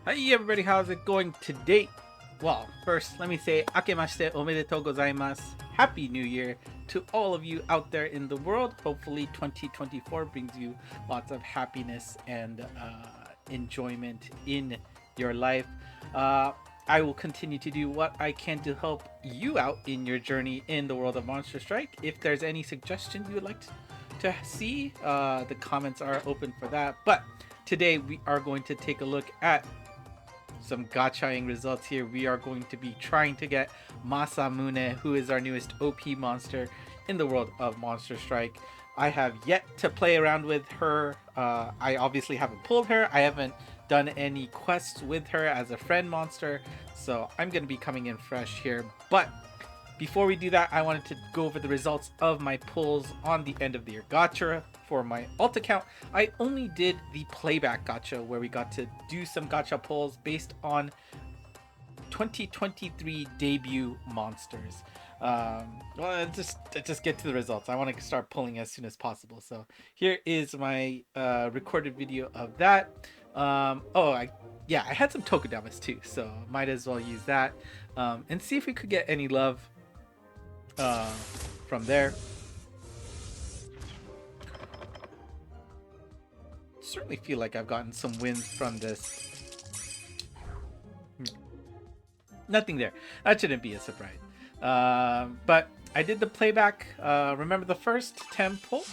Hi everybody, how's it going today? Well, first let me say "あけましておめでとうございます." Happy New Year to all of you out there in the world. Hopefully 2024 brings you lots of happiness and enjoyment in your life. I will continue to do what I can to help you out in your journey in the world of Monster Strike. If there's any suggestions you would like to see, the comments are open for that. But today we are going to take a look at some gachaing results here. We are going to be trying to get Masamune, who is our newest OP monster in the world of Monster Strike. I have yet to play around with her. I obviously haven't pulled her. I haven't done any quests with her as a friend monster, so I'm going to be coming in fresh here. But before we do that, I wanted to go over the results of my pulls on the end of the year gacha. For my alt account, I only did the playback gacha where we got to do some gacha pulls based on 2023 debut monsters. Well, let's just get to the results. I want to start pulling as soon as possible. So here is my recorded video of that. I had some Tokudamas too, so might as well use that and see if we could get any love from there. Certainly feel like I've gotten some wins from this. Nothing there. That shouldn't be a surprise. But I did the playback. Remember, the first 10 pull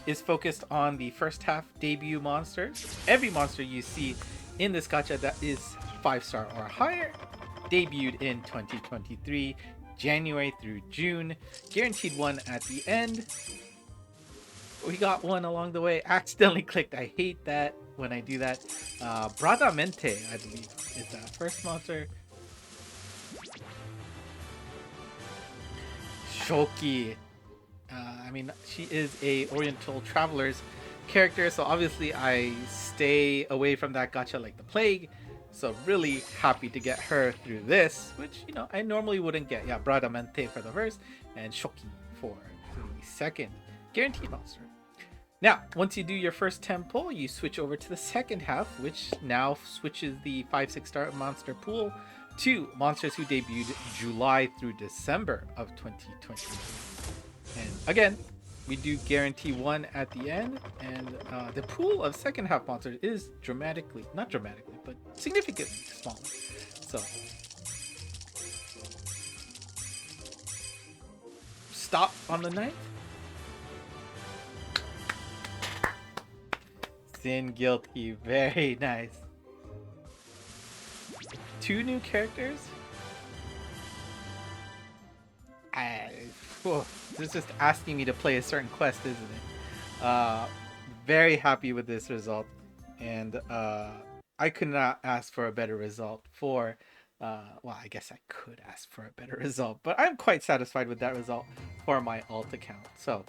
is focused on the first half debut monsters. Every monster you see in this gacha that is 5-star or higher debuted in 2023, January through June. Guaranteed one at the end. We got one along the way. Accidentally clicked. I hate that when I do that. Bradamente, I believe, is that first monster. Shoki. I mean, she is a Oriental Traveler's character, so obviously I stay away from that gacha like the plague. So really happy to get her through this, which, you know, I normally wouldn't get. Yeah, Bradamente for the first, and Shoki for the second. Guaranteed monster. Now, once you do your first 10 pull, you switch over to the second half, which now switches the 5-6 star monster pool to monsters who debuted July through December of 2020. And again, we do guarantee one at the end, and the pool of second half monsters is not dramatically, but significantly smaller. So, stop on the 9th. Sin Guilty, very nice. 2 new characters. This is just asking me to play a certain quest, isn't it? Very happy with this result, and I could not ask for a better result for. Well, I guess I could ask for a better result, but I'm quite satisfied with that result for my alt account. So,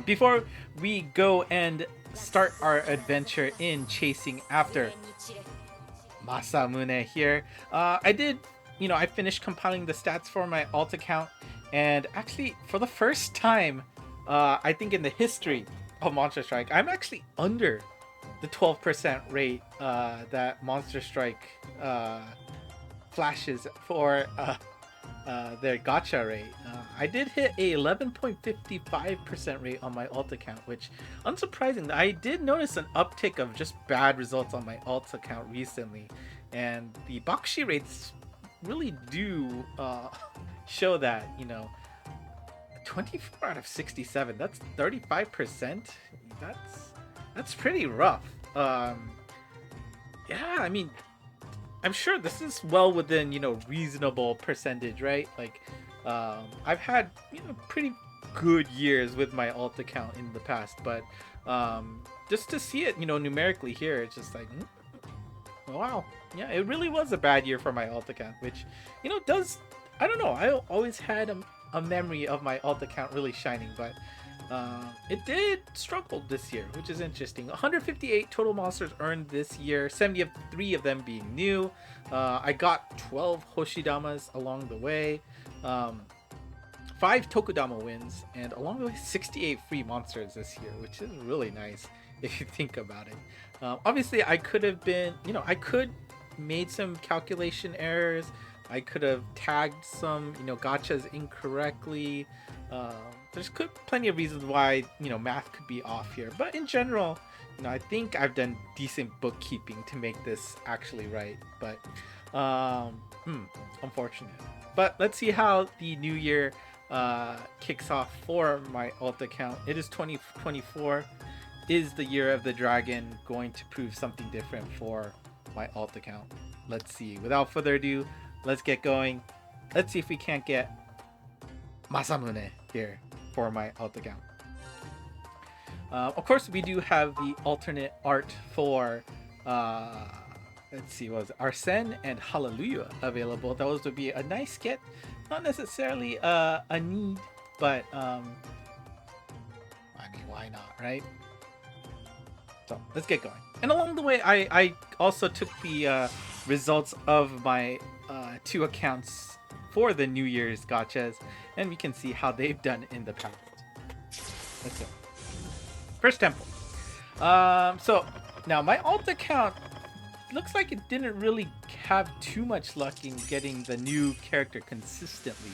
before we go and start our adventure in chasing after Masamune here, I finished compiling the stats for my alt account, and actually for the first time, I think in the history of Monster Strike, I'm actually under the 12% rate that Monster Strike flashes for their gacha rate. I did hit a 11.55% rate on my alt account, which, unsurprising, I did notice an uptick of just bad results on my alt account recently, and the bakshi rates really do show that, 24 out of 67, that's 35%. That's pretty rough. Yeah, I mean, I'm sure this is well within, reasonable percentage, right? Like, I've had, pretty good years with my alt account in the past, but just to see it, numerically here, it's just like, wow. Yeah, it really was a bad year for my alt account, which, I don't know, I always had a memory of my alt account really shining, but it did struggle this year, which is interesting. 158 total monsters earned this year, 73 of them being new. I got 12 Hoshidamas along the way, 5 Tokudama wins, and along the way 68 free monsters this year, which is really nice. if you think about it. Obviously, I could have been, I could made some calculation errors. I could have tagged some, gotchas incorrectly. There's plenty of reasons why, math could be off here. But in general, I think I've done decent bookkeeping to make this actually right. But, unfortunate. But let's see how the new year kicks off for my alt account. It is 2024. Is the year of the dragon going to prove something different for my alt account? Let's see. Without further ado, let's get going. Let's see if we can't get Masamune here for my alt account. Of course, we do have the alternate art for let's see, what was it? Arsene and Hallelujah available. Those would be a nice get. Not necessarily a need, but I mean, why not, right? So let's get going. And along the way, I also took the results of my 2 accounts for the New Year's gachas, and we can see how they've done in the past. Let's go. First temple. So now my alt account looks like it didn't really have too much luck in getting the new character consistently.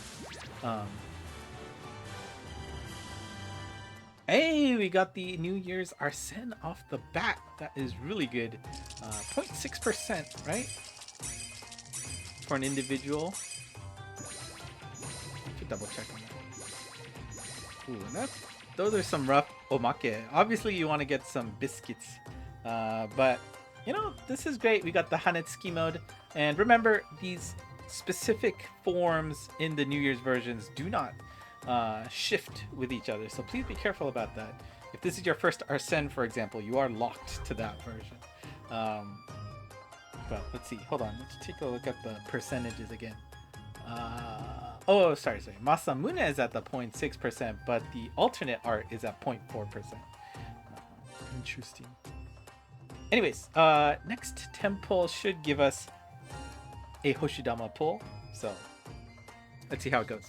Hey, we got the New Year's Arsene off the bat. That is really good. 0.6%, right? For an individual. Should double check on that. Ooh, and those are some rough omake. Obviously, you want to get some biscuits. But, this is great. We got the Hanetsuki mode. And remember, these specific forms in the New Year's versions do not shift with each other, so please be careful about that. If this is your first Arsene, for example, you are locked to that version. But let's see, hold on, let's take a look at the percentages again. Sorry, Masamune is at the 0.6%, but the alternate art is at 0.4%. Interesting. Anyways, next temple should give us a Hoshidama pull, so let's see how it goes.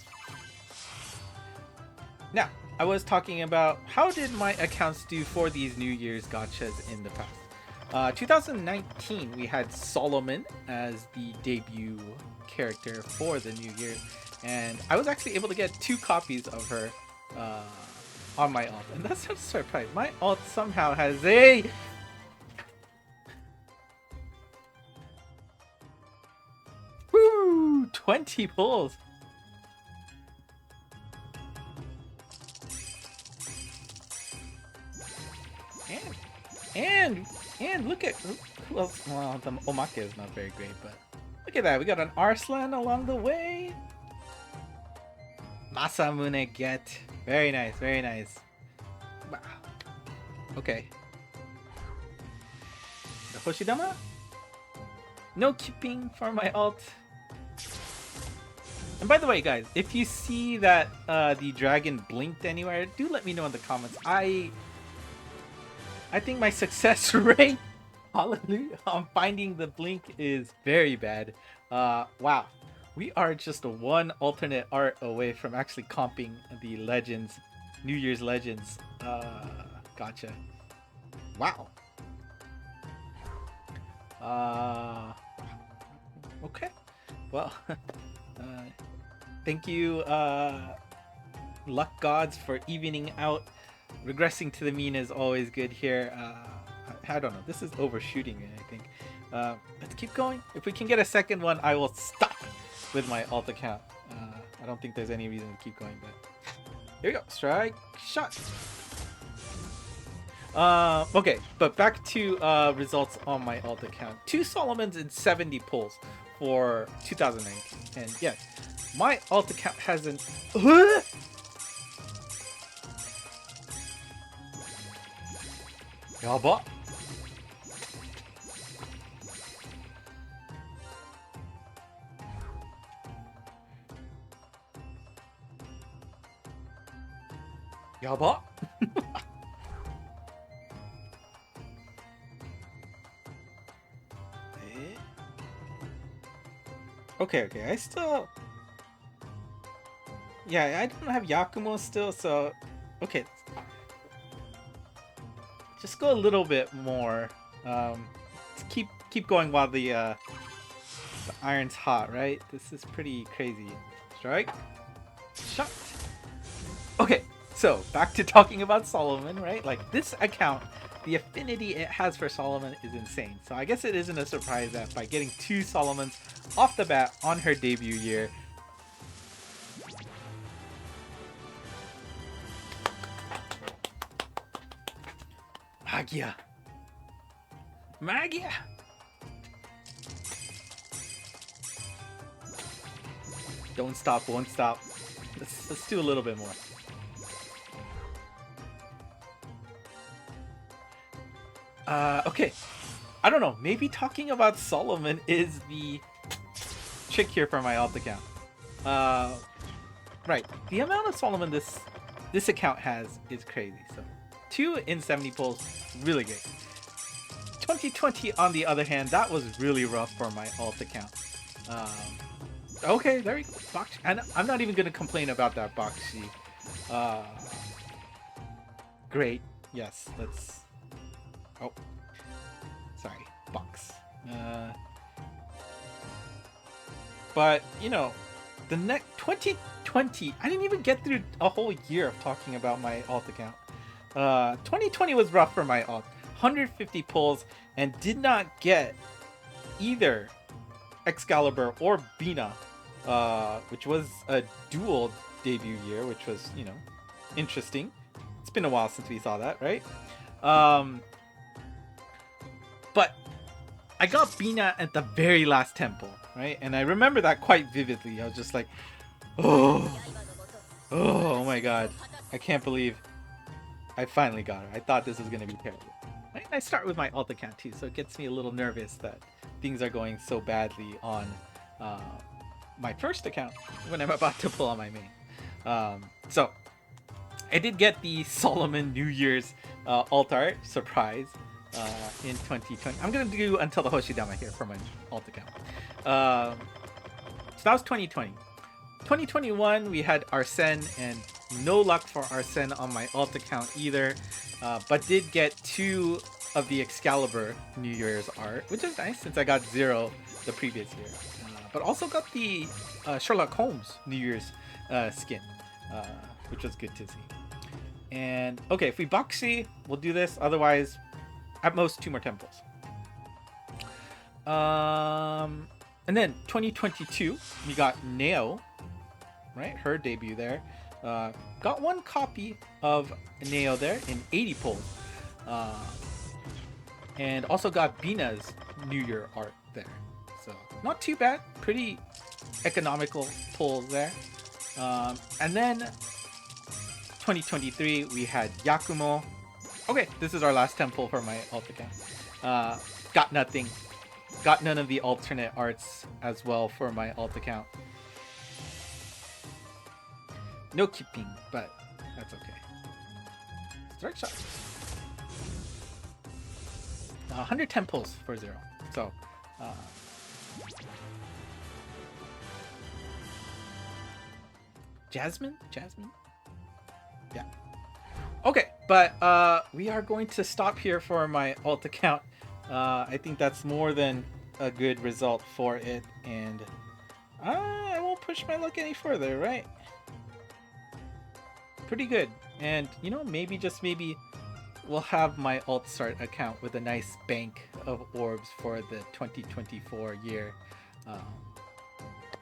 Now, I was talking about how did my accounts do for these New Year's gachas in the past. 2019, we had Solomon as the debut character for the New Year, and I was actually able to get 2 copies of her on my alt, and that's a surprise. My alt somehow has a... Woo! 20 pulls! And look at who else. Well, the omake is not very great, but look at that. We got an Arslan along the way. Masamune get. Very nice, very nice. Wow. Okay. The Hoshidama? No keeping for my alt. And by the way, guys, if you see that the dragon blinked anywhere, do let me know in the comments. I think my success rate, hallelujah, on finding the blink is very bad. Wow, we are just 1 alternate art away from actually comping the Legends, New Year's Legends gotcha. Wow. Okay. Well, thank you, luck gods, for evening out. Regressing to the mean is always good here. I don't know. This is overshooting it, I think. Let's keep going. If we can get a second one, I will stop with my alt account. I don't think there's any reason to keep going, but here we go. Strike shot. Okay, but back to results on my alt account. 2 Solomons and 70 pulls for 2019. And yes, my alt account has an... Yaba. Yaba. Okay, I still... Yeah, I don't have Yakumo still, so... Okay. let's go a little bit more. Let's keep going while the iron's hot, right? This is pretty crazy. Strike. Shot. Okay, so back to talking about Solomon, right? Like this account, the affinity it has for Solomon is insane. So I guess it isn't a surprise that by getting 2 Solomons off the bat on her debut year, Magia. Magia. Don't stop, won't stop. Let's do a little bit more. Okay. I don't know. Maybe talking about Solomon is the trick here for my alt account. Right. The amount of Solomon this account has is crazy. So 2 in 70 pulls, really good. 2020 on the other hand, that was really rough for my alt account. Okay, there we go. Bakshi. And I'm not even gonna complain about that Bakshi. Great. Yes, let's. Oh, sorry, box. But you know, the next 2020, I didn't even get through a whole year of talking about my alt account. 2020 was rough for my alt. 150 pulls and did not get either Excalibur or Bina, which was a dual debut year, which was, you know, interesting. It's been a while since we saw that, right? But I got Bina at the very last temple, right? And I remember that quite vividly. I was just like, oh my god, I can't believe I finally got her. I thought this was going to be terrible. Right? I start with my alt account too, so it gets me a little nervous that things are going so badly on my first account when I'm about to pull on my main. So I did get the Solomon New Year's alt art surprise in 2020. I'm gonna do until the Hoshidama here for my alt account. So that was 2020. 2021 we had Arsene, and no luck for Arsene on my alt account either, but did get 2 of the Excalibur New Year's art, which is nice since I got 0 the previous year, but also got the Sherlock Holmes New Year's skin, which was good to see. And okay, if we Boxy, we'll do this, otherwise at most 2 more temples. And then 2022 we got Neo, right, her debut there. Got 1 copy of Neo there in 80 pulls, and also got Bina's New Year art there, so not too bad, pretty economical pulls there. And then 2023 we had Yakumo. Okay, this is our last temple for my alt account. Got nothing, got none of the alternate arts as well for my alt account. No keeping, but that's okay. Strike shot. 110 pulls for 0. So, Jasmine? Yeah. Okay, but we are going to stop here for my alt account. I think that's more than a good result for it, and I won't push my luck any further, right? Pretty good. And you know, maybe, just maybe, we'll have my alt start account with a nice bank of orbs for the 2024 year.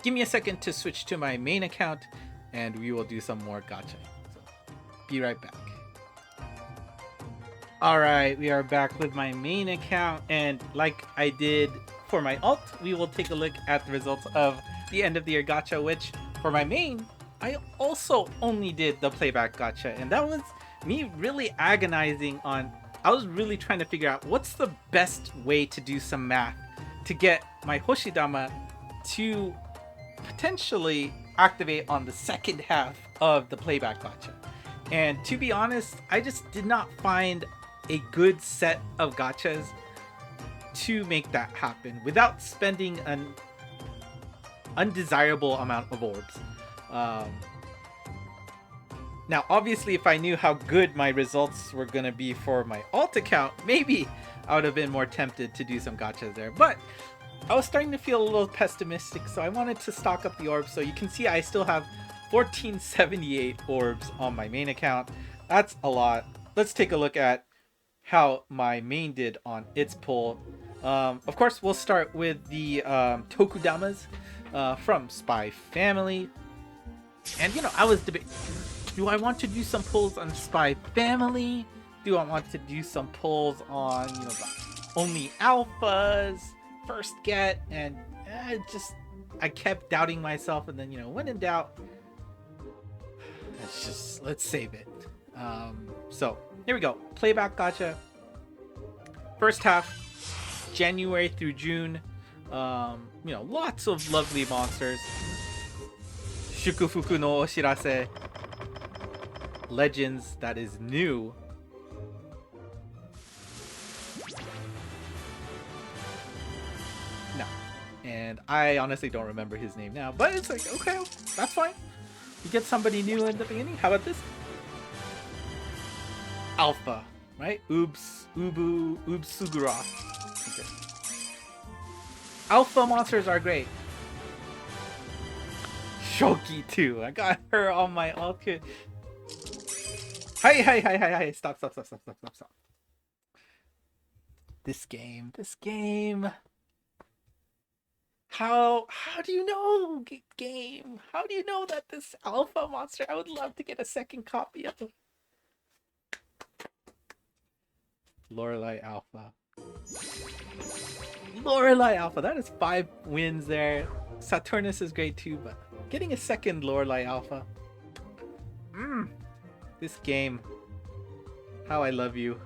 Give me a second to switch to my main account and we will do some more gacha. So, be right back. Alright, we are back with my main account, and like I did for my alt, we will take a look at the results of the end of the year gacha, which for my main, I also only did the playback gacha, and that was me really agonizing on, I was really trying to figure out what's the best way to do some math to get my Hoshidama to potentially activate on the second half of the playback gacha. And to be honest, I just did not find a good set of gachas to make that happen without spending an undesirable amount of orbs. Now, obviously, if I knew how good my results were going to be for my alt account, maybe I would have been more tempted to do some gachas there. But I was starting to feel a little pessimistic, so I wanted to stock up the orbs. So you can see I still have 1478 orbs on my main account. That's a lot. Let's take a look at how my main did on its pull. Of course, we'll start with the Tokudamas from Spy Family. And, you know, I was debating, do I want to do some pulls on Spy Family? Do I want to do some pulls on, you know, the only alphas, first get? And I kept doubting myself. And then, you know, when in doubt, let's save it. So here we go. Playback gacha. First half, January through June. You know, lots of lovely monsters. Shukufuku no Oshirase. Legends, that is new. No. And I honestly don't remember his name now, but it's like, okay, that's fine. You get somebody new in the beginning. How about this? Alpha, right? Oobs Sugura. Okay. Alpha monsters are great. Shoki too. I got her on my alt kit. Hi. Stop. This game. How do you know, game? How do you know that this alpha monster? I would love to get a second copy of it. Lorelei Alpha. That is 5 wins there. Saturnus is great too, but getting a second Lorelei Alpha. This game. How I love you.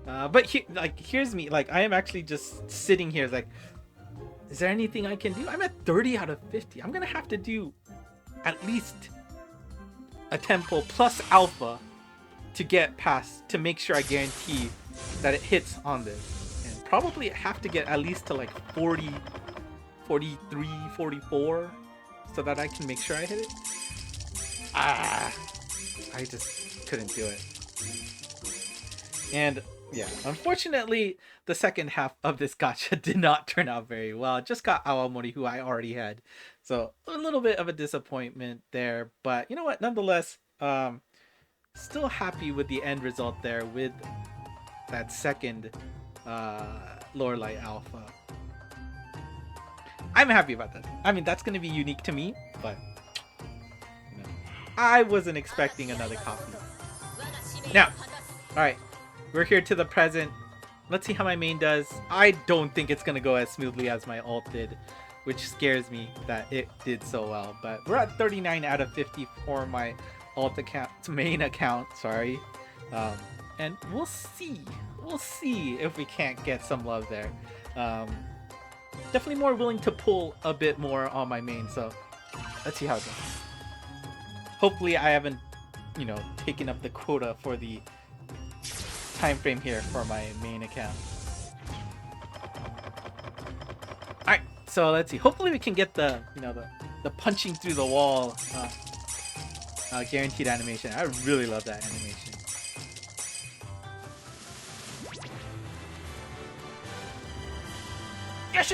But here's me. Like, I am actually just sitting here like, is there anything I can do? I'm at 30 out of 50. I'm gonna have to do at least a 10 pull plus alpha to get past, to make sure I guarantee that it hits on this. And probably have to get at least to like 40, 43, 44 so that I can make sure I hit it. I just couldn't do it. And yeah, unfortunately, the second half of this gacha did not turn out very well. I just got Awamori, who I already had. So a little bit of a disappointment there. But you know what? Nonetheless, still happy with the end result there with that second Lorelei Alpha. I'm happy about that. I mean, that's going to be unique to me, but you know, I wasn't expecting another copy. Now, alright, we're here to the present. Let's see how my main does. I don't think it's going to go as smoothly as my alt did, which scares me that it did so well. But we're at 39 out of 50 for my alt account, main account, sorry. And we'll see if we can't get some love there. Definitely more willing to pull a bit more on my main, so let's see how it goes. Hopefully I haven't, you know, taken up the quota for the time frame here for my main account. Alright, so let's see. Hopefully we can get the, you know, the punching through the wall guaranteed animation. I really love that animation. Yes!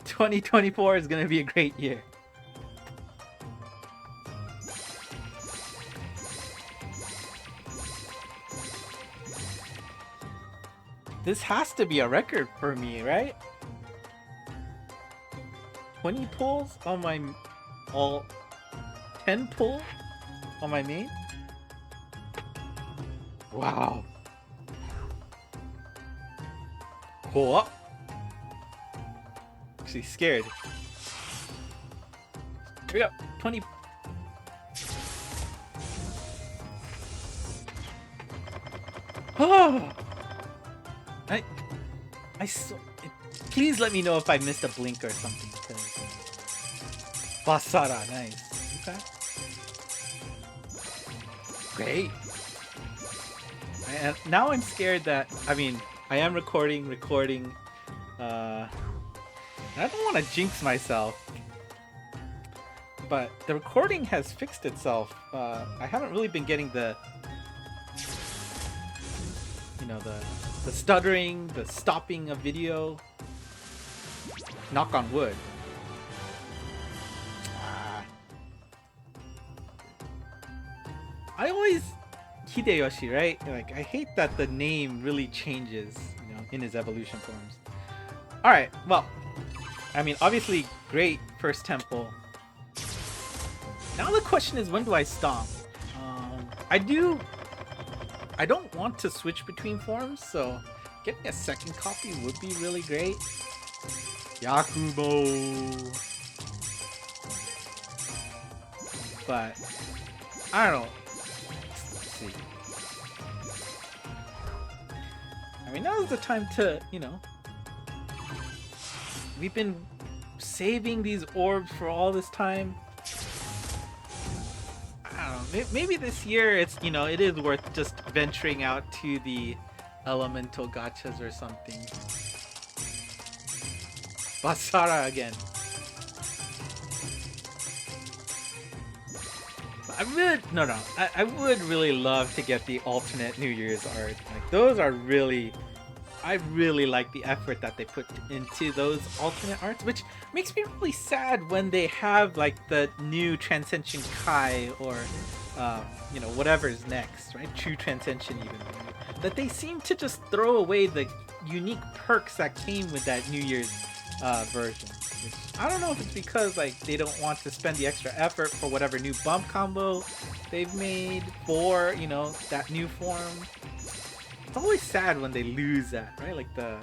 2024 is gonna be a great year. This has to be a record for me, right? 20 pulls on my all 10 pull on my main? Wow. Cool. Actually scared. Here we go. 20. Oh. Please let me know if I missed a blink or something. Basara, nice. Okay. Great. And now I'm scared that, I mean, I am recording. I don't want to jinx myself. but the recording has fixed itself. I haven't really been getting the, you know, the stuttering, the stopping of video. Knock on wood. I always Hideyoshi, right? Like, I hate that the name really changes, you know, in his evolution forms. All right, well, I mean, obviously, great first temple. Now the question is, when do I stop? I don't want to switch between forms, so getting a second copy would be really great. Yakumo. But I don't know. Let's see. I mean, now's the time to, you know, we've been saving these orbs for all this time. I don't know, maybe this year it's, you know, it is worth just venturing out to the elemental gachas or something. Basara again. I would really love to get the alternate New Year's art. Like, those are really, I really like the effort that they put into those alternate arts, which makes me really sad when they have like the new Transcension Kai or you know, whatever's next, right? True Transcension even. That they seem to just throw away the unique perks that came with that New Year's version. Which, I don't know if it's because like they don't want to spend the extra effort for whatever new bump combo they've made for, you know, that new form. It's always sad when they lose that, right? Like the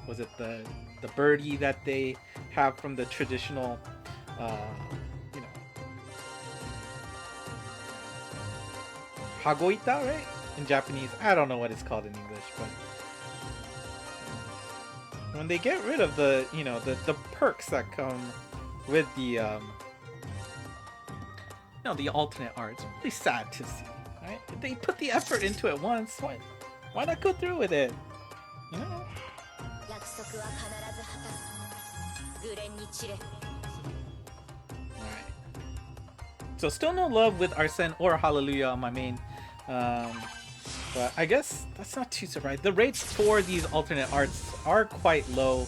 was it the birdie that they have from the traditional you know, Hagoita, right? In Japanese. I don't know what it's called in English, but when they get rid of the, you know, the perks that come with the you know, the alternate art, it's really sad to see, right? They put the effort into it once, why not go through with it? You know? Alright. So still no love with Arsene or Hallelujah on my main. But I guess that's not too surprising. The rates for these alternate arts are quite low,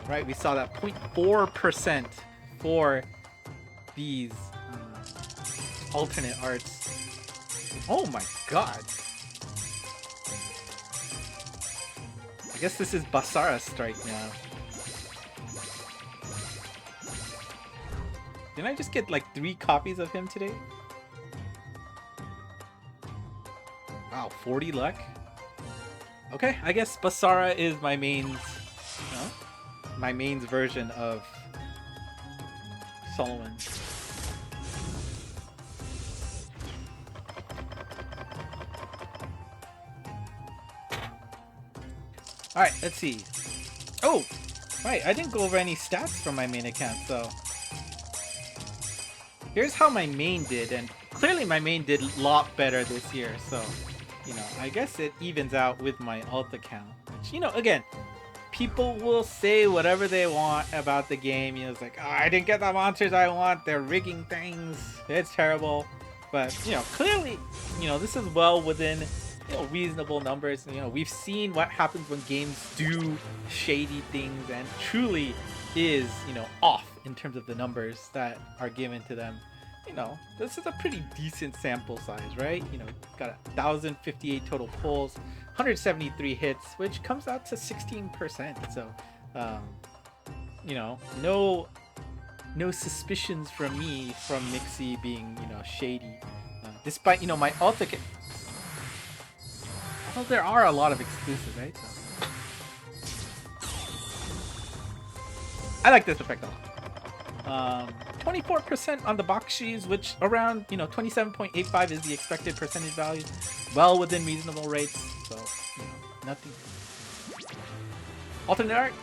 right? We saw that 0.4% for these alternate arts. Oh my god! I guess this is Basara's strike now. Didn't I just get like 3 copies of him today? Wow, 40 luck? Okay, I guess Basara is my mains, you know, my mains version of Solomon. Alright, let's see. Oh! Right, I didn't go over any stats from my main account, so here's how my main did, and clearly my main did a lot better this year, so, you know, I guess it evens out with my alt account. Which, you know, again, people will say whatever they want about the game. You know, it's like, oh, I didn't get the monsters I want. They're rigging things. It's terrible. But, you know, clearly, you know, this is well within, you know, reasonable numbers. You know, we've seen what happens when games do shady things and truly is, you know, off in terms of the numbers that are given to them. You know, this is a pretty decent sample size, right? You know, got 1,058 total pulls, 173 hits, which comes out to 16%. So, you know, no suspicions from me from Mixie being, you know, shady. Despite, you know, my alt account. Although there are a lot of exclusives, right? So, I like this effect a lot. 24% on the Bakshis, which around, you know, 27.85 is the expected percentage value. Well within reasonable rates, so, you know, nothing. Alternate art.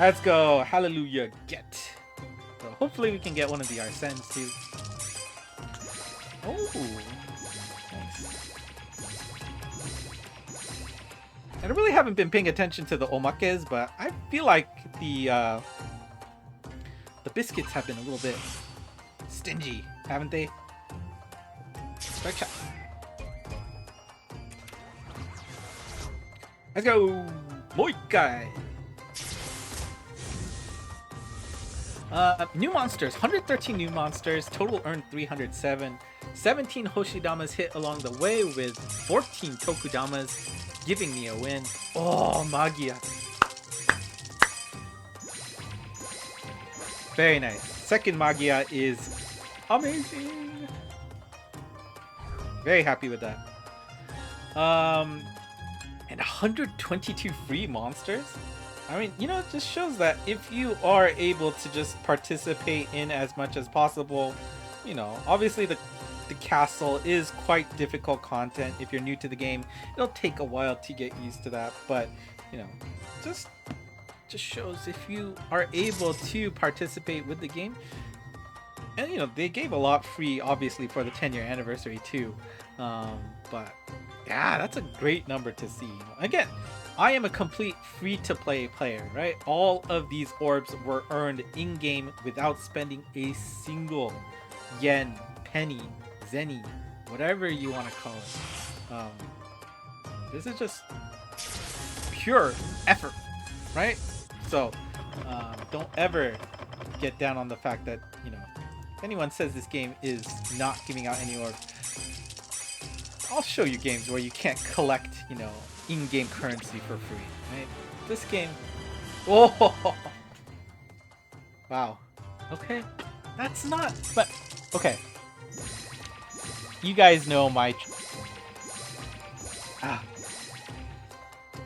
Let's go. Hallelujah. Get. So hopefully we can get one of the Arsens too. Oh, nice. I really haven't been paying attention to the omakes, but I feel like the the biscuits have been a little bit stingy, haven't they? Strike shot. Let's go! Moikai! New monsters. 113 new monsters. Total earned 307. 17 Hoshidamas hit along the way with 14 Tokudamas, giving me a win. Oh, Magia. Very nice. Second Magia is amazing. Very happy with that. And 122 free monsters? I mean, you know, it just shows that if you are able to just participate in as much as possible, you know, obviously the castle is quite difficult content. If you're new to the game, it'll take a while to get used to that, but, you know, just shows if you are able to participate with the game. And, you know, they gave a lot free, obviously, for the 10-year anniversary, too. But, yeah, that's a great number to see. Again, I am a complete free-to-play player, right? All of these orbs were earned in-game without spending a single yen, penny, zenny, whatever you want to call it. This is just pure effort, right? So, don't ever get down on the fact that, you know, if anyone says this game is not giving out any orbs, I'll show you games where you can't collect, you know, in-game currency for free, right? This game... Oh! Wow. Okay. That's not... But, okay. You guys know my...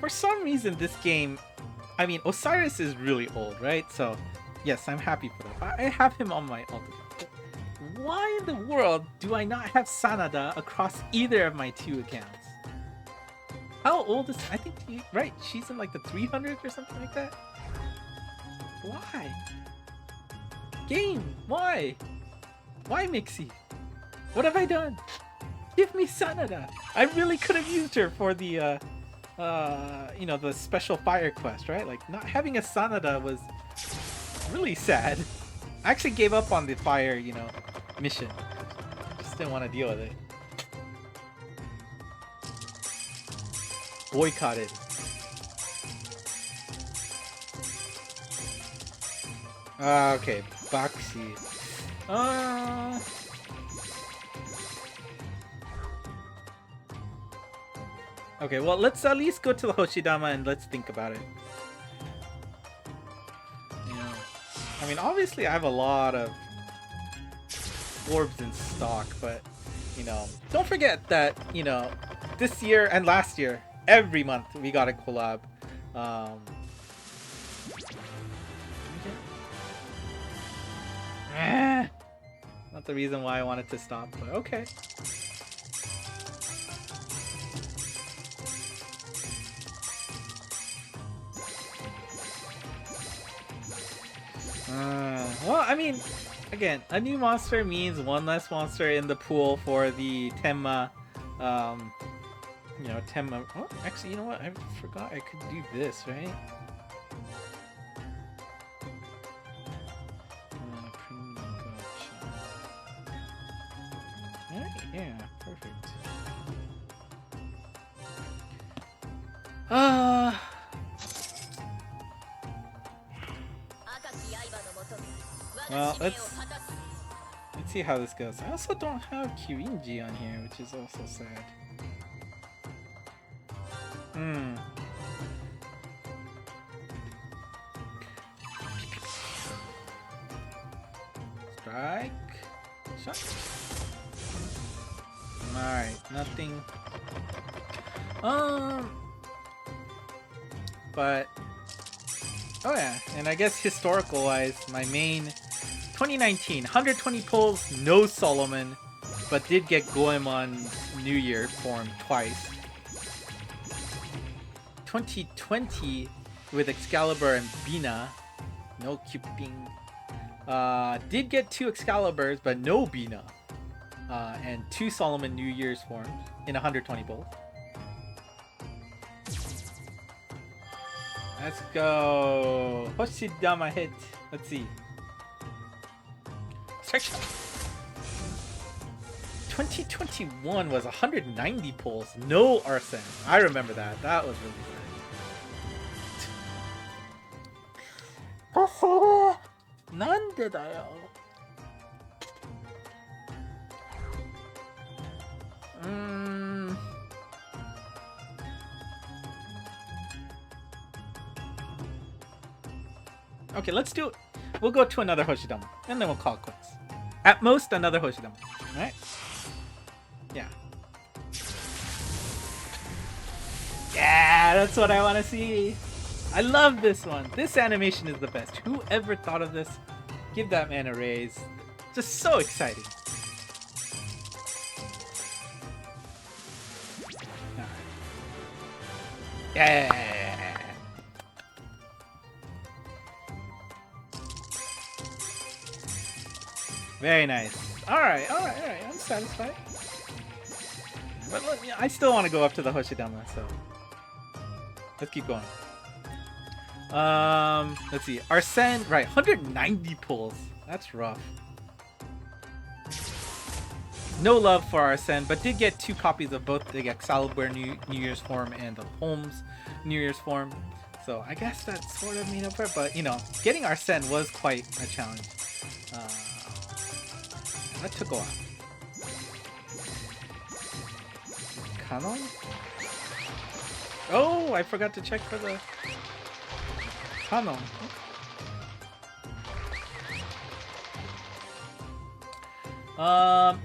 For some reason, this game... I mean, Osiris is really old, right? So, yes, I'm happy for that. I have him on my ultimate. Why in the world do I not have Sanada across either of my two accounts? How old is... I think, right, she's in like the 300s or something like that? Why? Game, why? Why, Mixie? What have I done? Give me Sanada. I really could have used her for the, you know, the special fire quest, right? Like, not having a Sanada was really sad. I actually gave up on the fire, you know, mission. Just didn't want to deal with it. Boycotted. Okay, Baxi. Okay, well, let's at least go to the Hoshidama and let's think about it. Yeah. I mean, obviously I have a lot of orbs in stock, but, you know, don't forget that, you know, this year and last year, every month we got a collab. Not the reason why I wanted to stop, but okay. Well, I mean, again, a new monster means one less monster in the pool for the Tenma, you know, Tenma. Oh, actually, you know what? I forgot I could do this, right? Alright, yeah, perfect. Well, let's see how this goes. I also don't have Kirinji on here, which is also sad. Strike. Shot. Alright, nothing. But oh yeah, and I guess historical wise, my main 2019 120 pulls, no Solomon, but did get Goemon's New Year form twice. 2020 with Excalibur and Bina, no Cuping. Did get 2 Excaliburs, but no Bina. And 2 Solomon New Year's forms in 120 pulls. Let's go. Hoshidama hit. Let's see. Check. 2021 was 190 pulls. No Arsene. I remember that. That was really sad. なんでだよ。Okay, let's do it. We'll go to another Hoshidama, and then we'll call it quits. At most, another Hoshidama. Alright? Yeah. Yeah, that's what I want to see. I love this one. This animation is the best. Whoever thought of this, give that man a raise. Just so exciting. Yeah. Very nice. Alright. I'm satisfied. But look, I still want to go up to the Hoshidama, so let's keep going. Let's see. Arsene, right, 190 pulls. That's rough. No love for Arsene, but did get 2 copies of both the Excalibur New Year's form and the Holmes New Year's form. So I guess that sort of made up for it, but you know, getting Arsene was quite a challenge. That took a while. Canon? Oh, I forgot to check for the Canon.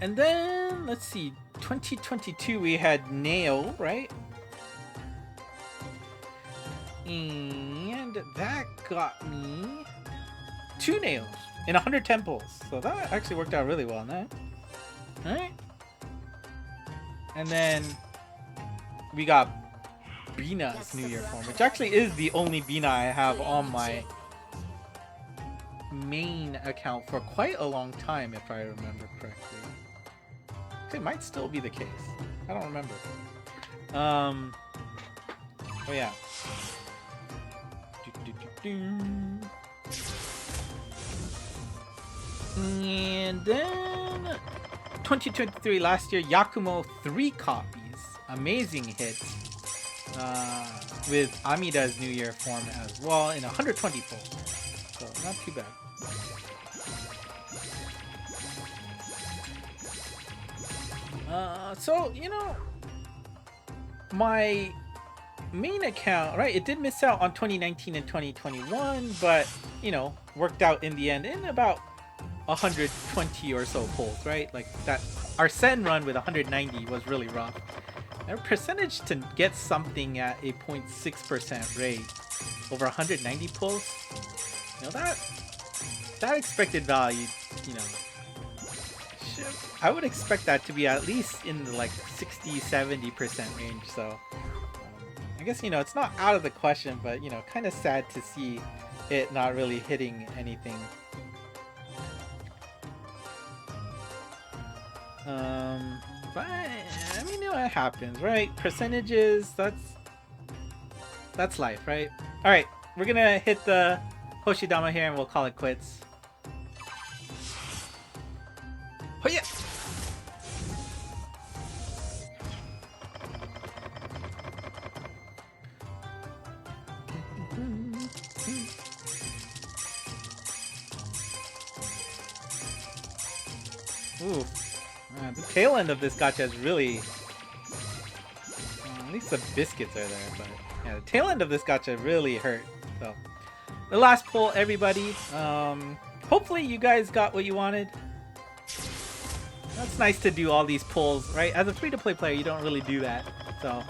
And then let's see, 2022 we had Nail, right? And that got me 2 nails in 110 pulls. So that actually worked out really well, no? Alright. And then we got Bina's New Year form, which actually is the only Bina I have on my main account for quite a long time, if I remember correctly. It might still be the case. I don't remember. Oh yeah. And then 2023 last year, Yakumo 3 copies. Amazing hits. With Amida's New Year form as well in 120 pulls. So not too bad. So, you know, my main account, right, it did miss out on 2019 and 2021, but, you know, worked out in the end in about 120 or so pulls, right? Like that Arsene run with 190 was really rough. Their percentage to get something at a 0.6% rate over 190 pulls, you know, that expected value, you know, I would expect that to be at least in the like 60-70% range. So I guess, you know, it's not out of the question, but, you know, kind of sad to see it not really hitting anything. But I mean, you know, it happens, right? Percentages, that's life, right? All right, we're gonna hit the Hoshidama here and we'll call it quits. Oh yeah. Ooh. The tail end of this gacha is really... at least the biscuits are there, but... yeah, the tail end of this gacha really hurt. So, the last pull, everybody. Hopefully you guys got what you wanted. That's nice to do all these pulls, right? As a free-to-play player, you don't really do that. So,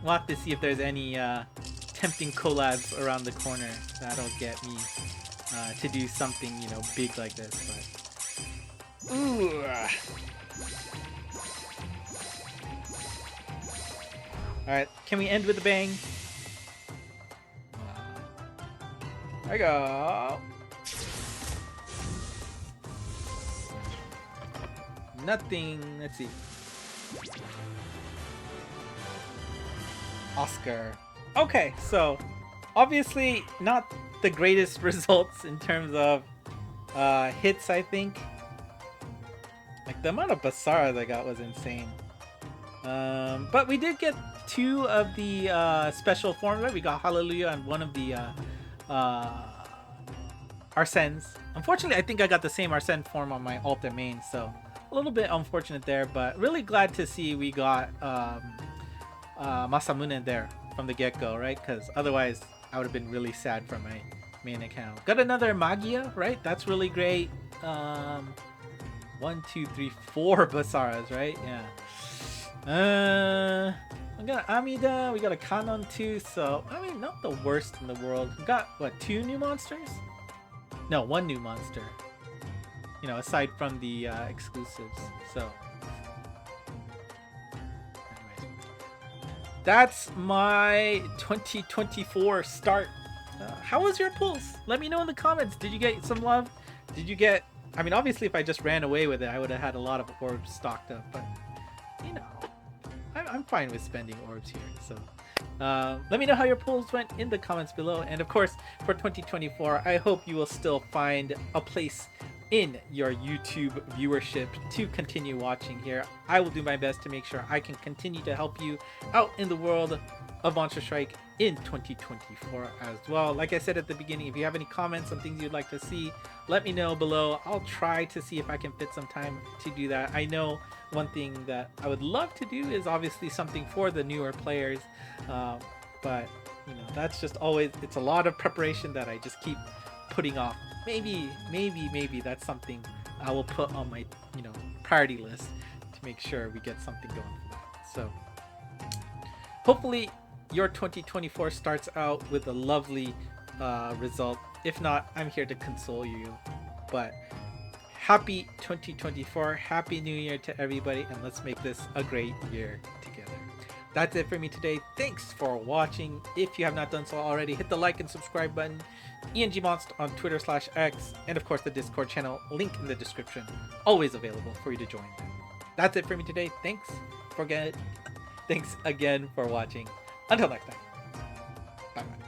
we'll have to see if there's any tempting collabs around the corner that'll get me to do something, you know, big like this, but... ooh. Alright, can we end with a bang? There we go. Nothing. Let's see. Oscar. Okay, so obviously not the greatest results in terms of hits, I think. Like, the amount of Basaras I got was insane. But we did get 2 of the special forms, right? We got Hallelujah and 1 of the Arsens. Unfortunately, I think I got the same Arsene form on my altar main, so a little bit unfortunate there, but really glad to see we got Masamune there from the get-go, right? Because otherwise, I would have been really sad for my main account. Got another Magia, right? That's really great. 1, 2, 3, 4 Basaras, right? Yeah. We got Amida, we got a Kanon too, so I mean, not the worst in the world. We got what, 2 new monsters? No, 1 new monster. You know, aside from the exclusives. So, anyways, that's my 2024 start. How was your pulse? Let me know in the comments. Did you get some love? Did you get? I mean, obviously, if I just ran away with it, I would have had a lot of orbs stocked up. But you know, I'm fine with spending orbs here. So. Let me know how your polls went in the comments below, and of course for 2024 I hope you will still find a place in your YouTube viewership to continue watching here. I will do my best to make sure I can continue to help you out in the world of Monster Strike in 2024 as well. Like I said at the beginning, if you have any comments on things you'd like to see, let me know below. I'll try to see if I can fit some time to do that. I know one thing that I would love to do is obviously something for the newer players, but you know, that's just always, it's a lot of preparation that I just keep putting off. Maybe that's something I will put on my, you know, priority list to make sure we get something going for that. So hopefully your 2024 starts out with a lovely result. If not, I'm here to console you. But happy 2024, happy new year to everybody, and let's make this a great year together. That's it for me today. Thanks for watching. If you have not done so already, hit the like and subscribe button. ENGmonst on Twitter/X, and of course the Discord channel, link in the description, always available for you to join. That's it for me today. Thanks again for watching. Until next time, bye bye.